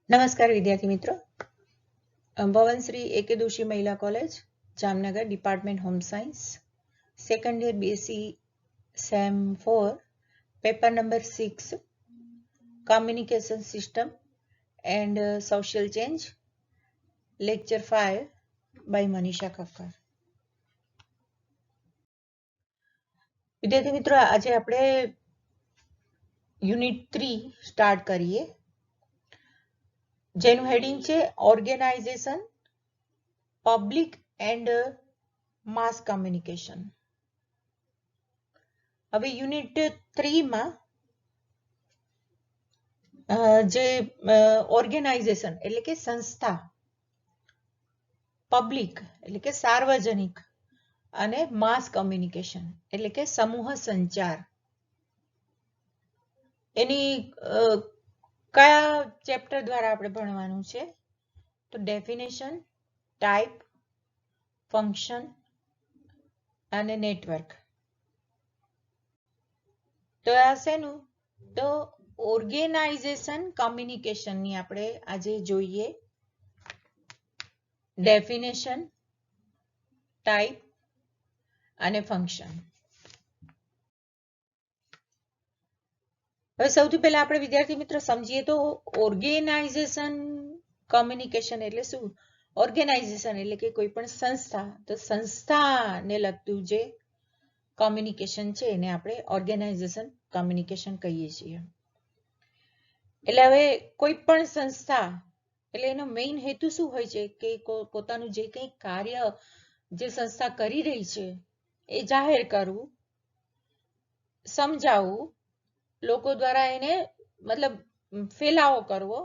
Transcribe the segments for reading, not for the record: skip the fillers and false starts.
નમસ્કાર વિદ્યાર્થી મિત્રો. ભવનશ્રી એકે દોશી મહિલા college Jamnagar, department home science, second year BSc sem 4, paper number 6, communication system and social change, lecture 5 by Manisha Kakkar. વિદ્યાર્થી મિત્રો, આજે આપણે યુનિટ 3 સ્ટાર્ટ કરીએ, જેનું હેડિંગ છે organisation, public and mass communication. હવે યુનિટ 3 માં જે ઓર્ગેનાઇઝેશન એટલે કે સંસ્થા, પબ્લિક એટલે કે સાર્વજનિક અને માસ કમ્યુનિકેશન એટલે કે સમૂહ સંચાર, એની કયા ચેપ્ટર દ્વારા આપણે ભણવાનું છે? તો ડેફિનેશન, ટાઈપ, ફંક્શન અને નેટવર્ક. તો આ શેનું? તો ઓર્ગેનાઇઝેશન કમ્યુનિકેશનની આપણે આજે જોઈએ. ડેફિનેશન, ટાઈપ અને ફંક્શન. હવે સૌથી પહેલા આપણે વિદ્યાર્થી મિત્રો સમજીએ તો ઓર્ગેનાઇઝેશન કમ્યુનિકેશન એટલે શું? ઓર્ગેનાઇઝેશન એટલે કે કોઈ પણ સંસ્થા, તો સંસ્થાને લગતું જે કમ્યુનિકેશન છે એને આપણે ઓર્ગેનાઇઝેશન કમ્યુનિકેશન કહીએ છીએ. એટલે હવે કોઈ પણ સંસ્થા એટલે એનો મેઇન હેતુ શું હોય છે કે પોતાનું જે કંઈ કાર્ય જે સંસ્થા કરી રહી છે એ જાહેર કરવું, સમજાવવું, લોકો દ્વારા એને મતલબ ફેલાવો કરવો,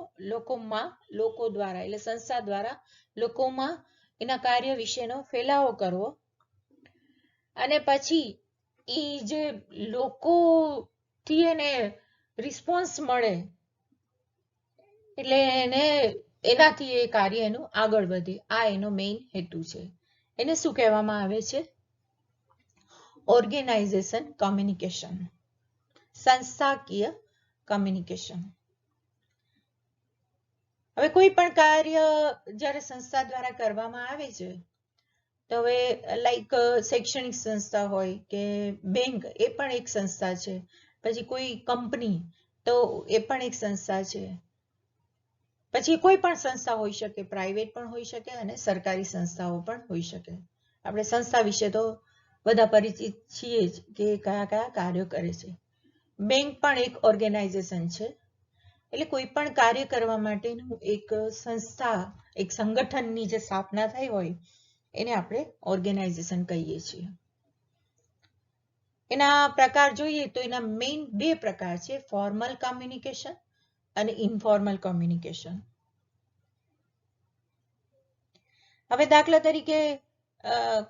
લોકો દ્વારા એટલે સંસ્થા દ્વારા લોકોમાં એના કાર્ય વિશેનો ફેલાવો કરવો, અને પછી એ જે લોકોથી એને રિસ્પોન્સ મળે એટલે એનાથી એ કાર્ય એનું આગળ વધે. આ એનો મેઇન હેતુ છે. એને શું કહેવામાં આવે છે? ઓર્ગેનાઇઝેશન કમ્યુનિકેશન, સંસ્થાકીય કમ્યુનિકેશન. હવે કોઈ પણ કાર્ય જ્યારે સંસ્થા દ્વારા કરવામાં આવે છે, તો હવે લાઈક શૈક્ષણિક સંસ્થા હોય કે બેંક, એ પણ એક સંસ્થા છે. પછી કોઈ કંપની, તો એ પણ એક સંસ્થા છે. પછી કોઈ પણ સંસ્થા હોઈ શકે, પ્રાઇવેટ પણ હોઈ શકે અને સરકારી સંસ્થાઓ પણ હોઈ શકે. આપણે સંસ્થા વિશે તો બધા પરિચિત છીએ જ કે કયા કયા કાર્યો કરે છે. બેંક પણ એક ઓર્ગેનાઇઝેશન છે. એટલે કોઈ પણ કાર્ય કરવા માટેનું એક સંસ્થા, એક સંગઠનની જે સ્થાપના થઈ હોય એને આપણે ઓર્ગેનાઇઝેશન કહીએ છીએ. એના પ્રકાર જોઈએ તો એના મેઇન 2 પ્રકાર છે, ફોર્મલ કમ્યુનિકેશન અને ઇનફોર્મલ કમ્યુનિકેશન. હવે દાખલા તરીકે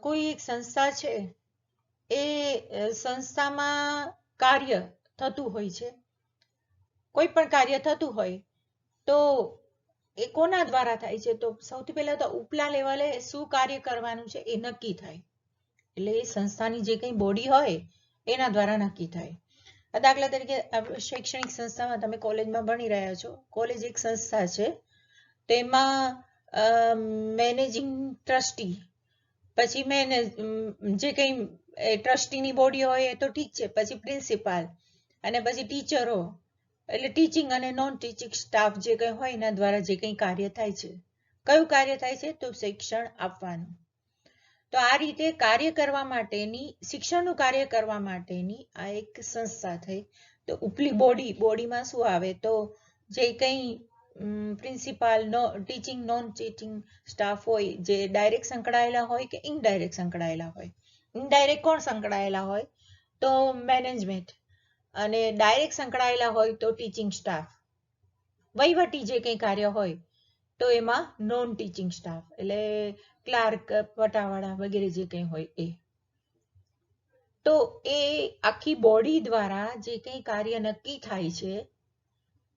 કોઈ એક સંસ્થા છે, એ સંસ્થામાં કાર્ય થતું હોય છે, કોઈ પણ કાર્ય થતું હોય તો એ કોના દ્વારા થાય છે? તો સૌથી પહેલા તો ઉપલા લેવલે શું કાર્ય કરવાનું છે એ નક્કી થાય. એટલે એ સંસ્થાની જે કંઈ બોડી હોય એના દ્વારા નક્કી થાય. દાખલા તરીકે શૈક્ષણિક સંસ્થામાં તમે કોલેજમાં ભણી રહ્યા છો, કોલેજ એક સંસ્થા છે, તેમાં મેનેજિંગ ટ્રસ્ટી, પછી જે કંઈ ટ્રસ્ટીની બોડી હોય એ તો ઠીક છે, પછી પ્રિન્સિપાલ અને પછી ટીચરો, એટલે ટીચિંગ અને નોન ટીચિંગ સ્ટાફ જે કંઈ હોય એના દ્વારા જે કંઈ કાર્ય થાય છે. કયું કાર્ય થાય છે? તો શિક્ષણ આપવાનું. તો આ રીતે કાર્ય કરવા માટેની, શિક્ષણનું કાર્ય કરવા માટેની આ એક સંસ્થા થઈ. તો ઉપલી બોડીમાં શું આવે? તો જે કંઈ principal, teaching, non teaching staff હોય, જે ડાયરેક્ટ સંકળાયેલા હોય કે ઇનડાયરેક્ટ સંકળાયેલા હોય. ઇનડાયરેક્ટ કોણ સંકળાયેલા હોય? તો મેનેજમેન્ટ. અને ડાયરેક્ટ સંકળાયેલા હોય તો ટીચિંગ સ્ટાફ. વહીવટી જે કંઈ કાર્ય હોય તો એમાં નોન ટીચિંગ સ્ટાફ એટલે ક્લાર્ક, પટાવાળા વગેરે જે કંઈ હોય એ. તો એ આખી બોડી દ્વારા જે કંઈ કાર્ય નક્કી થાય છે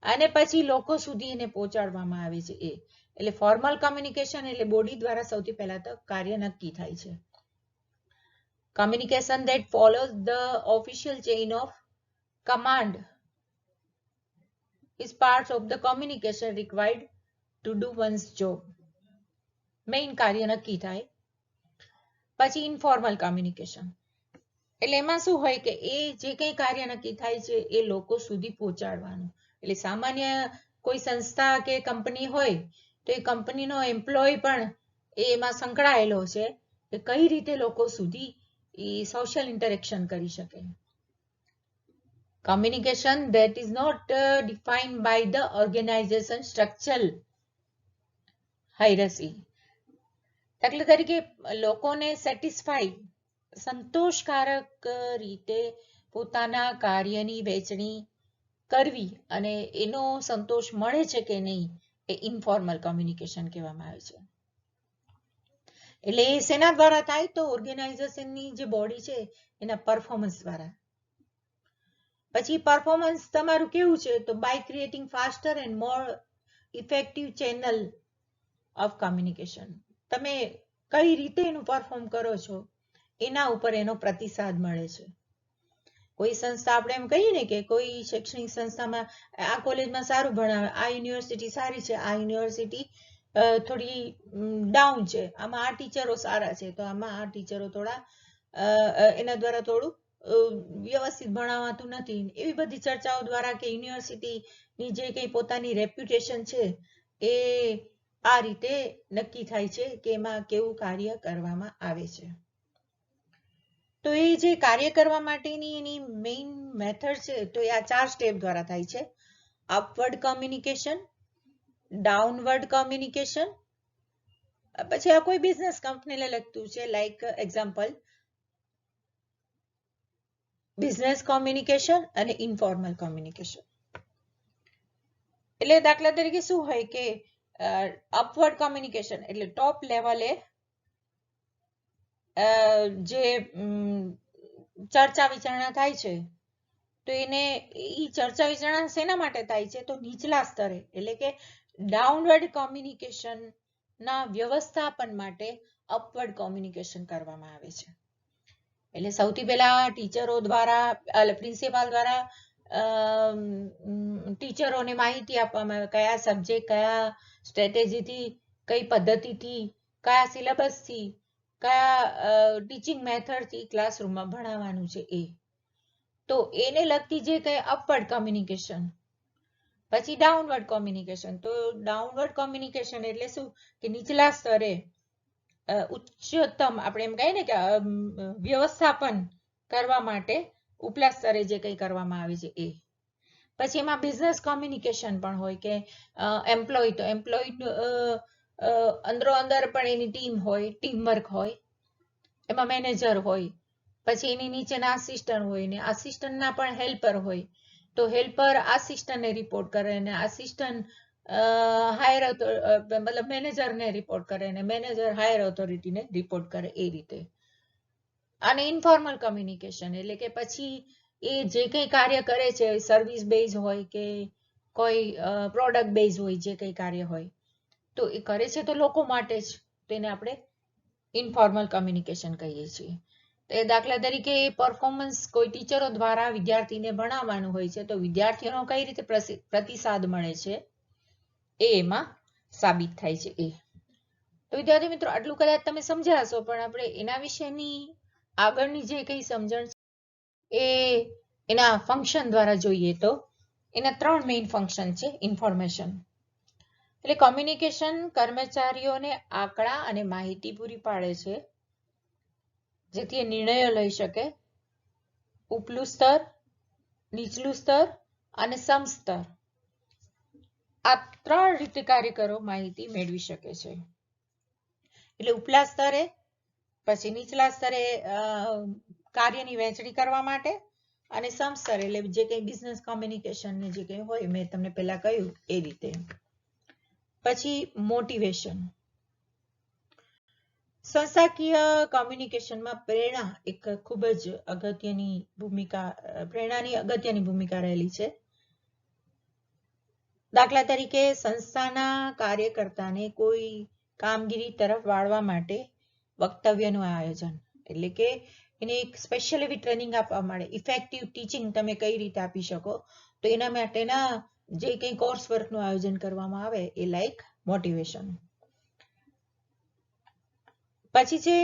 અને પછી લોકો સુધી એને પહોંચાડવામાં આવે છે એ. એટલે ફોર્મલ કમ્યુનિકેશન એટલે બોડી દ્વારા સૌથી પહેલા તો કાર્ય નક્કી થાય છે. Communication that follows the official chain of command is part of the communication required to do once job. Main કાર્ય નક્કી થાય. પછી ઇન્ફોર્મલ કમ્યુનિકેશન, એટલે એમાં શું હોય કે એ જે કંઈ કાર્ય નક્કી થાય છે એ લોકો સુધી પહોંચાડવાનું. એટલે સામાન્ય કોઈ સંસ્થા કે કંપની હોય તો એ કંપનીનો એમ્પ્લોય પણ એમાં સંકળાયેલો છે કે કઈ રીતે લોકો સુધી એ સોશિયલ ઇન્ટરેક્શન કરી શકે. Communication that is not defined by the organization structural hierarchy. દાખલા તરીકે લોકોને સેટિસ્ફાઈ, સંતોષકારક રીતે પોતાના કાર્યની વહેંચણી કરવી અને એનો સંતોષ મળે છે કે નહીં એ ઇન્ફોર્મલ કમ્યુનિકેશન કહેવામાં આવે છે. એટલે એ શેના દ્વારા થાય તો ઓર્ગેનાઇઝેશનની જે બોડી છે એના પરફોર્મન્સ દ્વારા. પછી પરફોર્મન્સ તમારું કેવું છે તો by creating faster and more effective channel of communication. તમે કઈ રીતે એનું પરફોર્મ કરો છો એના ઉપર એનો પ્રતિસાદ મળે છે. કોઈ સંસ્થા આપણે એમ કહીએ ને કે કોઈ શૈક્ષણિક સંસ્થામાં આ કોલેજમાં સારું ભણાવે, આ યુનિવર્સિટી સારી છે, આ યુનિવર્સિટી થોડી ડાઉન છે, આમાં આ ટીચરો સારા છે, તો આમાં આ ટીચરો થોડા એના દ્વારા થોડું વ્યવસ્થિત ભણાવાતું નથી. એવી બધી ચર્ચાઓ દ્વારા કે યુનિવર્સિટીની જે કંઈ પોતાની રેપ્યુટેશન છે એ આ રીતે નક્કી થાય છે કે એમાં કેવું કાર્ય કરવામાં આવે છે. તો એ જે કાર્ય કરવા માટેની એની મેઇન મેથડ છે તો એ આ 4 સ્ટેપ દ્વારા થાય છે. અપવર્ડ કમ્યુનિકેશન, ડાઉનવર્ડ કમ્યુનિકેશન, પછી આ કોઈ બિઝનેસ કંપનીને લગતું છે, લાઈક એક્ઝામ્પલ બિઝનેસ કોમ્યુનિકેશન અને ઇન્ફોર્મલ કમ્યુનિકેશન. એટલે દાખલા તરીકે શું હોય કે અપવર્ડ કમ્યુનિકેશન એટલે ટોપ લેવલે જે ચર્ચા વિચારણા થાય છે તો એને એ ચર્ચા વિચારણા શેના માટે થાય છે તો નીચલા સ્તરે, એટલે કે ડાઉનવર્ડ કોમ્યુનિકેશન ના વ્યવસ્થાપન માટે અપવર્ડ કોમ્યુનિકેશન કરવામાં આવે છે. એટલે સૌથી પહેલા ટીચરો દ્વારા પ્રિન્સિપાલ દ્વારા ટીચરોને માહિતી આપવામાં આવે કયા સબ્જેક્ટ કયા સ્ટ્રેટેજીથી, કઈ પદ્ધતિથી, કયા સિલેબસથી, કયા ટીચિંગ મેથડથી ક્લાસરૂમમાં ભણાવવાનું છે એ. તો એને લગતી જે કંઈ અપવર્ડ કમ્યુનિકેશન. પછી ડાઉનવર્ડ કોમ્યુનિકેશન. તો ડાઉનવર્ડ કોમ્યુનિકેશન એટલે શું કે નીચલા સ્તરે ઉચ્ચતમ આપણે એમ કહીએ ને કે વ્યવસ્થાપન કરવા માટે ઉપલા સ્તરે જે કંઈ કરવામાં આવે છે એ. પછી એમાં બિઝનેસ કોમ્યુનિકેશન પણ હોય કે એમ્પ્લોય તો એમ્પ્લોય અંદરો અંદર પણ એની ટીમ હોય, ટીમ વર્ક હોય, એમાં મેનેજર હોય, પછી એની નીચેના આસિસ્ટન્ટ હોય ને આસિસ્ટન્ટના પણ હેલ્પર હોય. તો હેલ્પર આસિસ્ટન્ટને રિપોર્ટ કરે અને આસિસ્ટન્ટ હાયર મતલબ મેનેજરને રિપોર્ટ કરે અને મેનેજર હાયર ઓથોરિટીને રિપોર્ટ કરે એ રીતે. અને ઇન્ફોર્મલ કમ્યુનિકેશન એટલે કે પછી એ જે કંઈ કાર્ય કરે છે સર્વિસ બેઝ હોય કે કોઈ પ્રોડક્ટ બેઝ હોય, જે કંઈ કાર્ય હોય તો એ કરે છે તો લોકો માટે જ, તેને આપણે ઇન્ફોર્મલ કમ્યુનિકેશન કહીએ છીએ. તો એ દાખલા તરીકે પરફોર્મન્સ કોઈ ટીચરો દ્વારા વિદ્યાર્થીને ભણાવવાનું હોય છે તો વિદ્યાર્થીઓનો કઈ રીતે પ્રતિસાદ મળે છે એ એમાં સાબિત થાય છે એ. તો વિદ્યાર્થી મિત્રો આટલું કદાચ તમે સમજ્યા હશો, પણ આપણે એના વિશેની આગળની જે કંઈ સમજણ એ એના ફંક્શન દ્વારા જોઈએ તો એના 3 મેઇન ફંક્શન છે ઇન્ફોર્મેશન. એટલે કોમ્યુનિકેશન કર્મચારીઓને આંકડા અને માહિતી પૂરી પાડે છે જેથી એ નિર્ણયો લઈ શકે. ઉપલું સ્તર, નીચલું સ્તર અને સમસ્તર આ 3 રીતે કાર્યકરો માહિતી મેળવી શકે છે. એટલે ઉપલા સ્તરે, પછી નીચલા સ્તરે કાર્યની વહેંચણી કરવા માટે અને સમસ્તર એટલે જે કંઈ બિઝનેસ કોમ્યુનિકેશન ને જે કંઈ હોય મેં તમને પહેલા કહ્યું એ રીતે. પછી મોટિવેશન. સંસ્થાકીય કોમ્યુનિકેશનમાં પ્રેરણા એક ખૂબ જ અગત્યની ભૂમિકા રહેલી છે. દાખલા તરીકે સંસ્થાના કાર્યકર્તાને કોઈ કામગીરી તરફ વાળવા માટે વક્તવ્યનું આયોજન, એટલે કે એને એક સ્પેશિયલ એવી ટ્રેનિંગ આપવા મળે. ઇફેક્ટિવ ટીચિંગ તમે કઈ રીતે આપી શકો તો એના માટેના જે કંઈ કોર્સ વર્કનું આયોજન કરવામાં આવે એ લાઈક મોટિવેશન. પછી છે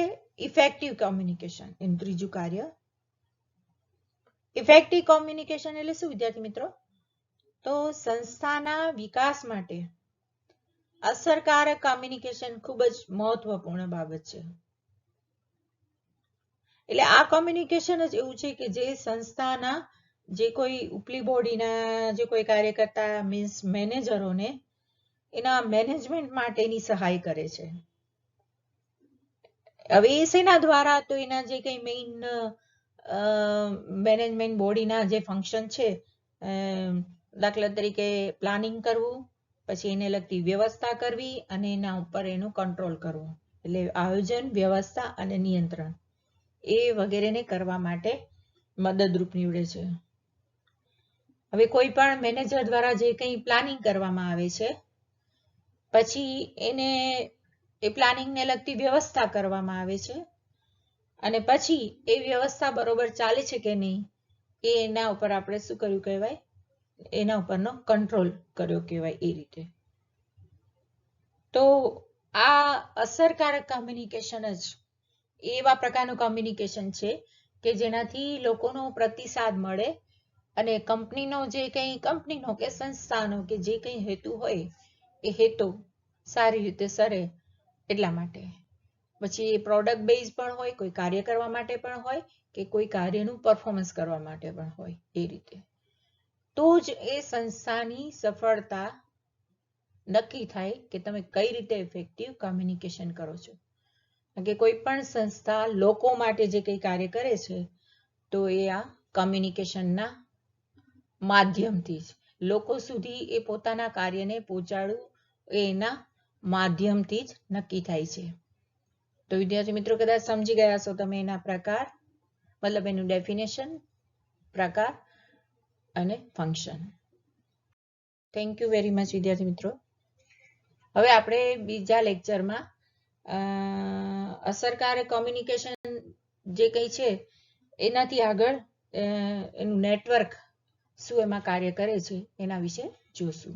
ઇફેક્ટિવ કોમ્યુનિકેશન એનું ત્રીજું કાર્ય. ઇફેક્ટિવ કોમ્યુનિકેશન એટલે શું વિદ્યાર્થી મિત્રો? તો સંસ્થાના વિકાસ માટે અસરકારક કોમ્યુનિકેશન ખૂબ જ મહત્વપૂર્ણ બાબત છે. એટલે આ કોમ્યુનિકેશન જ એવું છે કે જે સંસ્થાના જે કોઈ ઉપલી બોડીના જે કોઈ કાર્યકર્તા મીન્સ મેનેજરોને એના મેનેજમેન્ટ માટેની સહાય કરે છે. હવે એ શેના દ્વારા? તો એના જે કઈ મેઇન મેનેજમેન્ટ બોડીના જે ફંક્શન છે, દાખલા તરીકે પ્લાનિંગ કરવું, પછી એને લગતી વ્યવસ્થા કરવી અને એના ઉપર એનું કંટ્રોલ કરવું, એટલે આયોજન, વ્યવસ્થા અને નિયંત્રણ એ વગેરેને કરવા માટે મદદરૂપ નીવડે છે. હવે કોઈ પણ મેનેજર દ્વારા જે કંઈ પ્લાનિંગ કરવામાં આવે છે, પછી એને એ પ્લાનિંગને લગતી વ્યવસ્થા કરવામાં આવે છે અને પછી એ વ્યવસ્થા બરોબર ચાલે છે કે નહીં એના ઉપર આપણે શું કર્યું કહેવાય? એના ઉપરનો કંટ્રોલ કર્યો કહેવાય એ રીતે. તો આ અસરકારક કોમ્યુનિકેશન જ એવા પ્રકારનું કોમ્યુનિકેશન છે કે જેનાથી લોકોનો પ્રતિસાદ મળે અને કંપનીનો કે સંસ્થાનો કે જે કંઈ હેતુ હોય એ હેતુ સારી રીતે સરે એટલા માટે. પછી એ પ્રોડક્ટ બેઝ પણ હોય, કોઈ કાર્ય કરવા માટે પણ હોય કે કોઈ કાર્યનું પરફોર્મન્સ કરવા માટે પણ હોય એ રીતે. તો જ એ સંસ્થાની સફળતા નક્કી થાય કે તમે કઈ રીતે ઇફેક્ટિવ કોમ્યુનિકેશન કરો છો. કે કોઈ પણ સંસ્થા લોકો માટે જે કંઈ કાર્ય કરે છે તો એ આ કોમ્યુનિકેશનના માધ્યમથી જ લોકો સુધી એ પોતાના કાર્યને પહોંચાડવું એના માધ્યમથી જ નક્કી થાય છે. તો વિદ્યાર્થી મિત્રો કદાચ સમજી ગયા છો તમે એના પ્રકાર, મતલબ એનું ડેફિનેશન, પ્રકાર અને function. Thank you very much વિદ્યાર્થી મિત્રો. હવે આપણે બીજા લેક્ચરમાં અસરકારક કોમ્યુનિકેશન જે કંઈ છે એનાથી આગળ એનું નેટવર્ક શું એમાં કાર્ય કરે છે એના વિશે જોશું.